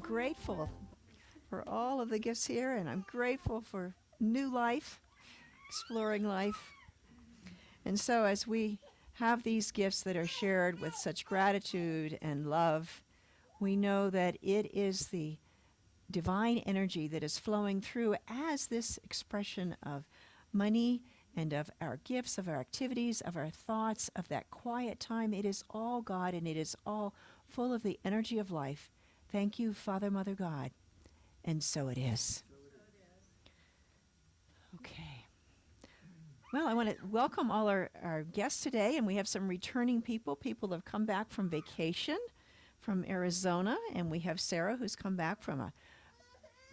grateful for all of the gifts here, and I'm grateful for new life, exploring life. And so as we have these gifts that are shared with such gratitude and love, we know that it is the divine energy that is flowing through as this expression of money and of our gifts, of our activities, of our thoughts, of that quiet time. It is all God, and it is all full of the energy of life. Thank you, Father, Mother, God. And so it is. Okay. Well, I want to welcome all our guests today, and we have some returning people. People have come back from vacation from Arizona, and we have Sarah who's come back from a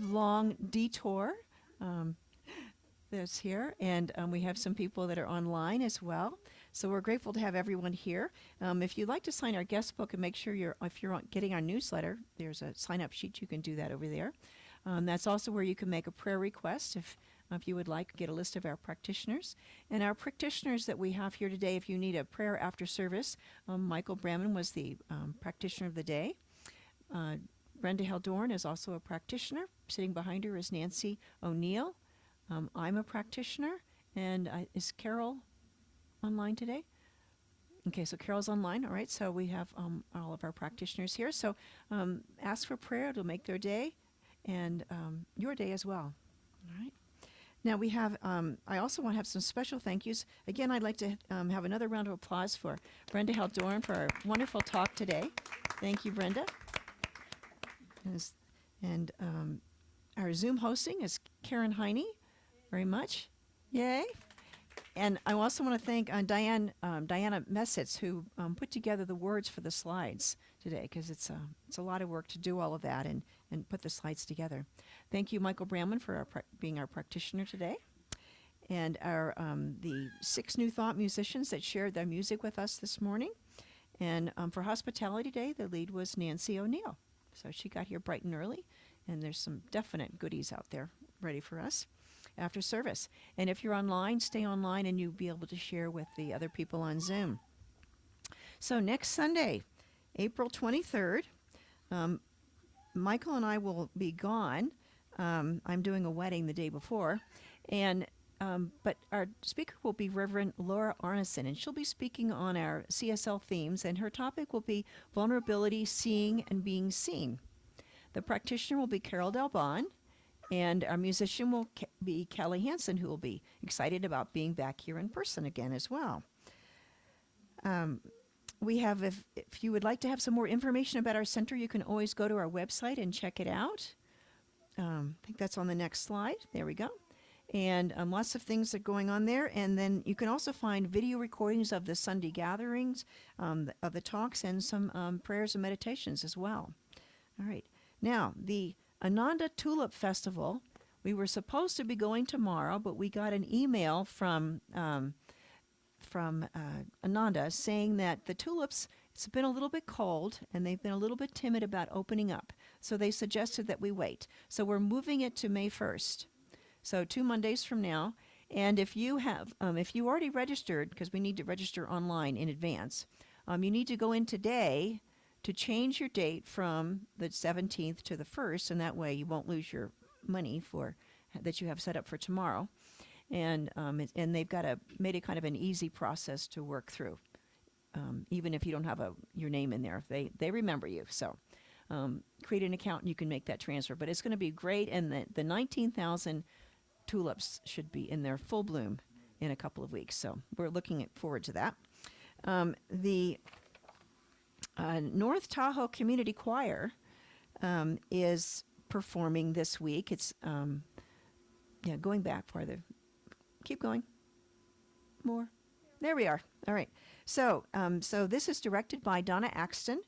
long detour that's here, and we have some people that are online as well. So we're grateful to have everyone here. If you'd like to sign our guest book and make sure if you're getting our newsletter, there's a sign-up sheet. You can do that over there. That's also where you can make a prayer request if you would like, get a list of our practitioners. And our practitioners that we have here today, if you need a prayer after service, Michael Brandman was the practitioner of the day. Brenda Heldoorn is also a practitioner. Sitting behind her is Nancy O'Neill. I'm a practitioner. And is Carol online today? Okay, so Carol's online. All right, so we have all of our practitioners here. So ask for prayer. It'll make their day and your day as well. All right. Now we have, I also want to have some special thank yous. Again, I'd like to have another round of applause for Brenda Heldoorn for our wonderful talk today. Thank you, Brenda. And our Zoom hosting is Karen Heine, very much. Yay. And I also want to thank Diana Messitz, who put together the words for the slides today, because it's a lot of work to do all of that and put the slides together. Thank you, Michael Brandman, for being our practitioner today. And our the 6 New Thought musicians that shared their music with us this morning. And for Hospitality Day, the lead was Nancy O'Neill. So she got here bright and early, and there's some definite goodies out there ready for us after service. And if you're online, stay online, and you'll be able to share with the other people on Zoom. So next Sunday, April 23rd, Michael and I will be gone. I'm doing a wedding the day before, and but our speaker will be Reverend Laura Arneson, and she'll be speaking on our CSL themes, and her topic will be vulnerability, seeing, and being seen. The practitioner will be Carol Delbon, and our musician will be Kelly Hansen, who will be excited about being back here in person again as well. We have, if you would like to have some more information about our center, you can always go to our website and check it out. I think that's on the next slide. There we go. And lots of things are going on there. And then you can also find video recordings of the Sunday gatherings, of the talks, and some prayers and meditations as well. All right. Now, the Ananda Tulip Festival, we were supposed to be going tomorrow, but we got an email from Ananda saying that the tulips, it's been a little bit cold and they've been a little bit timid about opening up. So they suggested that we wait. So we're moving it to May 1st. So 2 Mondays from now. And if you have, if you already registered, because we need to register online in advance, you need to go in today to change your date from the 17th to the 1st, and that way you won't lose your money that you have set up for tomorrow. And they've made it kind of an easy process to work through, even if you don't have your name in there. They remember you. So create an account and you can make that transfer. But it's going to be great, and the 19,000 tulips should be in their full bloom in a couple of weeks. So we're looking forward to that. The North Tahoe Community Choir is performing this week. It's going back farther. Keep going. More. There we are. All right. So this is directed by Donna Axton,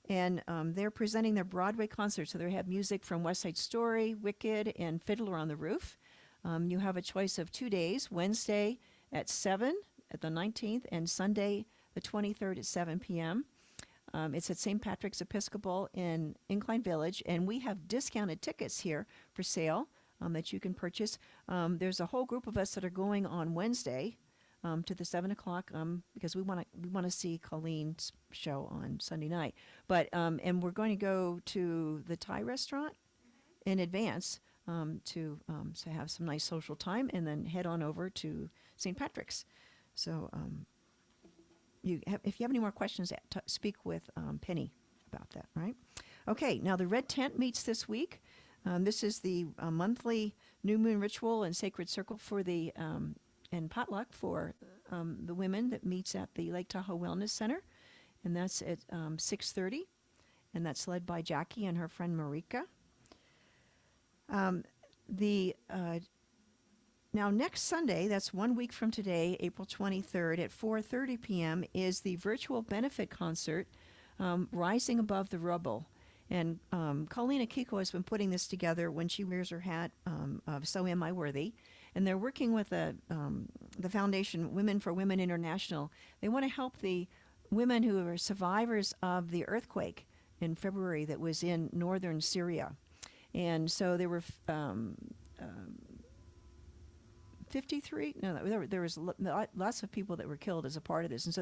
and they're presenting their Broadway concert. So they have music from West Side Story, Wicked, and Fiddler on the Roof. You have a choice of 2 days, Wednesday at 7 at the 19th, and Sunday the 23rd at 7 p.m. It's at St. Patrick's Episcopal in Incline Village, and we have discounted tickets here for sale that you can purchase. There's a whole group of us that are going on Wednesday. to the 7 o'clock because we want to see Colleen's show on Sunday night. But and we're going to go to the Thai restaurant in advance to have some nice social time, and then head on over to St. Patrick's. So if you have any more questions, speak with Penny about that, right? Okay, now the Red Tent meets this week. This is the monthly new moon ritual and sacred circle for the and potluck for the women that meets at the Lake Tahoe Wellness Center, and that's at 6:30, and that's led by Jackie and her friend Erika. Now next Sunday, that's 1 week from today, April 23rd at 4:30 p.m. is the virtual benefit concert, Rising Above the Rubble. And Colleen Akiko has been putting this together when she wears her hat of So Am I Worthy. And they're working with the foundation Women for Women International. They want to help the women who are survivors of the earthquake in February that was in northern Syria. And so there were 53. No, there was lots of people that were killed as a part of this, and so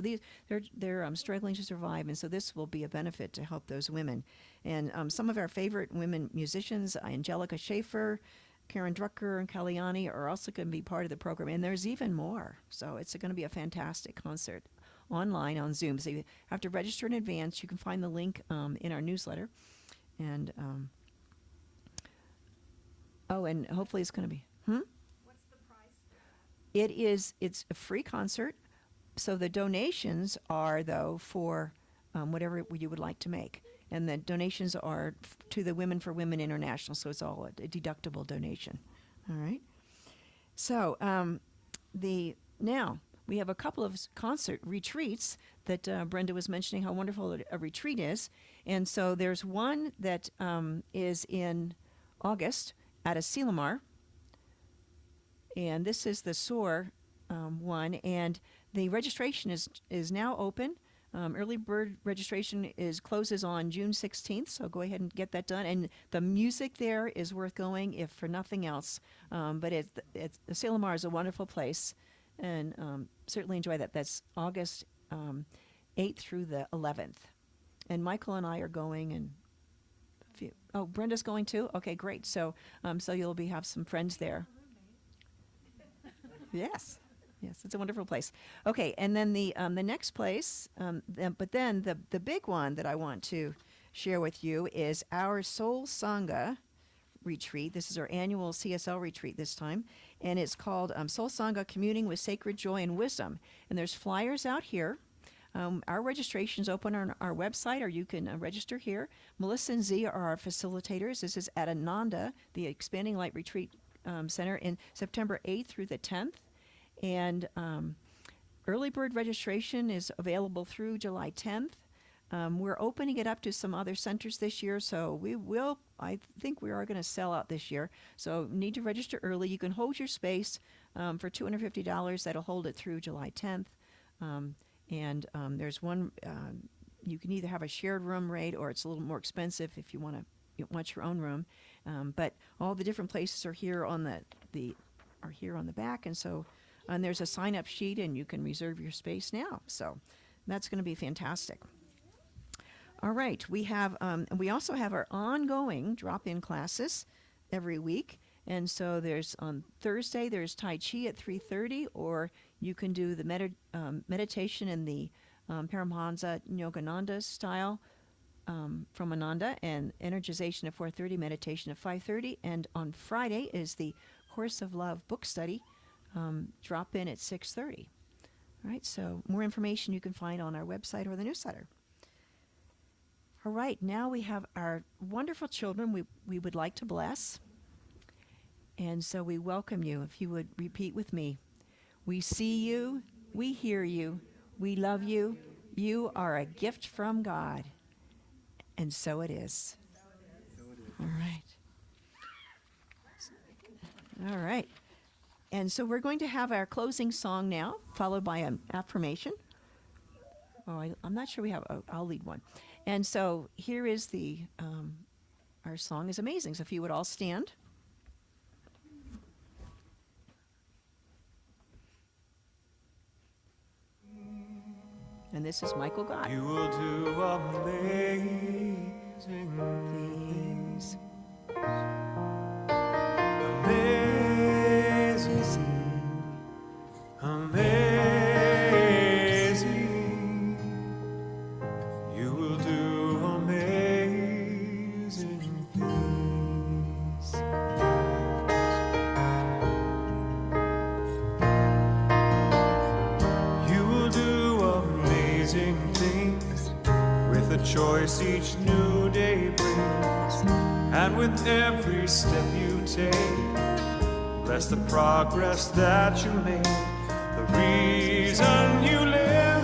they're struggling to survive, and so this will be a benefit to help those women. And some of our favorite women musicians, Angelica Schaefer, Karen Drucker, and Kalyani, are also going to be part of the program, and there's even more. So it's going to be a fantastic concert online on Zoom. So you have to register in advance. You can find the link in our newsletter, and and hopefully it's going to be. It's a free concert, so the donations are, though, for whatever you would like to make. And the donations are to the Women for Women International, so it's all a deductible donation. All right? So now we have a couple of concert retreats that Brenda was mentioning how wonderful a retreat is. And so there's one that is in August at a Asilomar. And this is the SOAR one, and the registration is now open. Early bird registration closes on June 16th, so go ahead and get that done. And the music there is worth going, if for nothing else. But Asilomar is a wonderful place, and certainly enjoy that. That's August 8th through the 11th. And Michael and I are going, and Brenda's going too? Okay, great. So you'll have some friends there. Yes, it's a wonderful place. Okay, and then the next place, but then the big one that I want to share with you is our Soul Sangha retreat. This is our annual CSL retreat this time, and it's called Soul Sangha Communing with Sacred Joy and Wisdom. And there's flyers out here. Our registration's open on our website, or you can register here. Melissa and Z are our facilitators. This is at Ananda, the Expanding Light Retreat Center, in September 8th through the 10th. And early bird registration is available through July 10th. We're opening it up to some other centers this year, so I think we are going to sell out this year. So need to register early. You can hold your space for $250. That'll hold it through July 10th. And there's one, you can either have a shared room rate, or it's a little more expensive if you want your own room. But all the different places are here on the back, and so there's a sign-up sheet, and you can reserve your space now. So that's going to be fantastic. All right, we also have our ongoing drop-in classes every week, and so there's on Thursday there's Tai Chi at 3:30, or you can do the meditation in the Paramahansa Yogananda style from Ananda, and energization at 4:30, meditation at 5:30, and on Friday is the Course of Love book study, drop in at 6:30. All right, so more information you can find on our website or the newsletter. All right, now we have our wonderful children we would like to bless. And so we welcome you, if you would repeat with me. We see you, we hear you, we love you. You are a gift from God. And so it is. All right. All right. And so we're going to have our closing song now, followed by an affirmation. I'm not sure we have. I'll lead one. And so here is our song is amazing. So if you would all stand. And this is Michael Gott. You will do amazing Things. amazing, amazing. You will do amazing things. You will do amazing things with the choice each new day brings, and with every step you take. Bless the progress that you make. The reason you live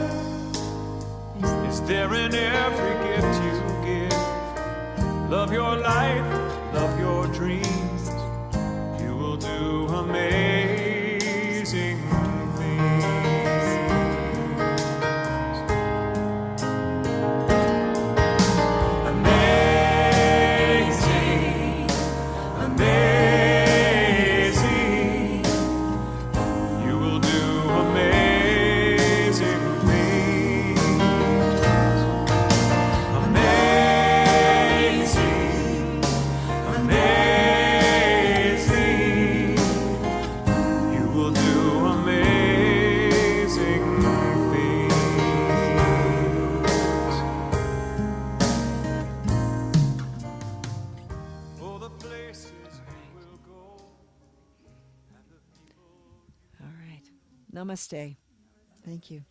is there in every gift you give. Love your life, love your dreams. You will do amazing things. Amazing, amazing. You will do amazing things. Amazing, amazing. You will do amazing things. Oh, the places you will go and the people. All right. Namaste. Thank you.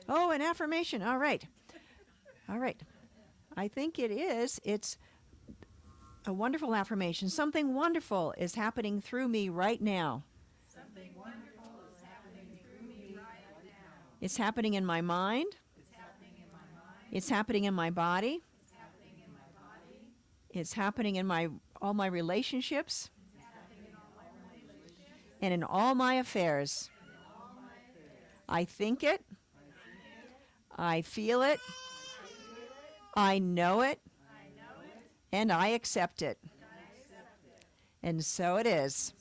Oh, an affirmation. All right. All right. I think it is. It's a wonderful affirmation. Something wonderful is happening through me right now. It's happening in my mind. It's happening in my body. It's happening in all my relationships. And in all my affairs. I think it. I feel it. I know it. And I accept it. And so it is.